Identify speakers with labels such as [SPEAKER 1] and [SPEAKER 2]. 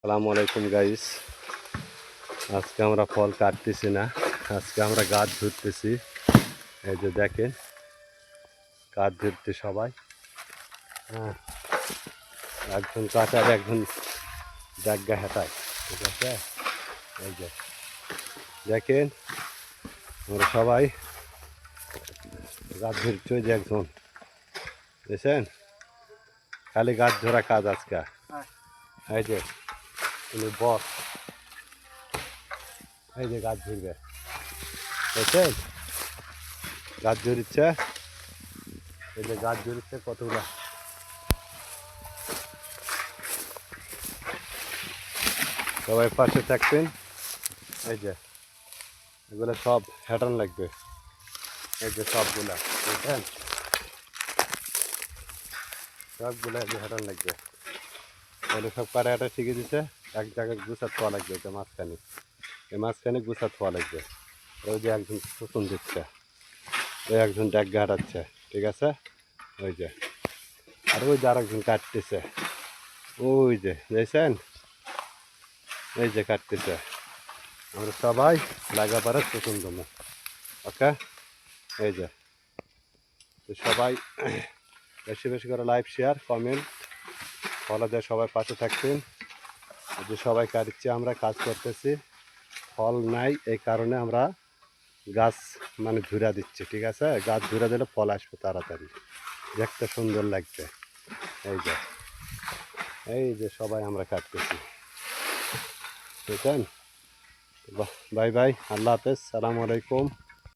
[SPEAKER 1] আসসালামু আলাইকুম গাইস। আজকে আমরা ফল কাটতেছি না, আজকে আমরা গাছ ধরতেছি। এই যে দেখেন, গাছ ধরতে সবাই। হ্যাঁ, একজন কাটার একজন জায়গা হেঁটায়, ঠিক আছে। এই যে দেখেন, আমরা সবাই গাছ ধরছি। ওই যে একজন দেখছেন, খালি গাছ ধরা কাজ আজকে। এই যে উনি বস, এই যে গাছ ধরবে, দেখছেন গাছ ধরিচ্ছে। এই যে গাছ ধরিচ্ছে কতগুলা। সবাই পাশে থাকবেন। এই যে এগুলো সব হ্যাটান লাগবে, এই যে সবগুলা বুঝলেন, সবগুলো এই যে হ্যাটান লাগবে। তাহলে সব কাটা হাঁটা শিখে দিচ্ছে। এক জায়গায় গুছা থোয়া লাগবে, এটা মাঝখানে, এই মাঝখানে গুছা থোয়া লাগবে। ওই যে একজন শোষণ দিচ্ছে, ওই একজন ডাগ্গা হাঁটাচ্ছে, ঠিক আছে। ওই যে আর ওই যে আরেকজন কাটতেছে, ওই যে দেখছেন, এই যে কাটতেছে। আমরা সবাই লাগাপাড়া শোষণ দেবো, ওকে। এই যে সবাই বেশি বেশি করে লাইভ, শেয়ার, কমেন্ট, ফলো দিয়ে সবাই পাশে থাকবেন। যে সবাই কাটছে, আমরা কাজ করতেছি, ফল নাই, এই কারণে আমরা গাছ মানে ধুরা দিচ্ছি, ঠিক আছে। গাছ ধুরা দিলে ফল আসবে তাড়াতাড়ি, দেখতে সুন্দর লাগবে। এই যে এই যে সবাই আমরা কাটতেছি, বুঝলেন। বাই বাই, আল্লাহ হাফেজ, সালামু আলাইকুম।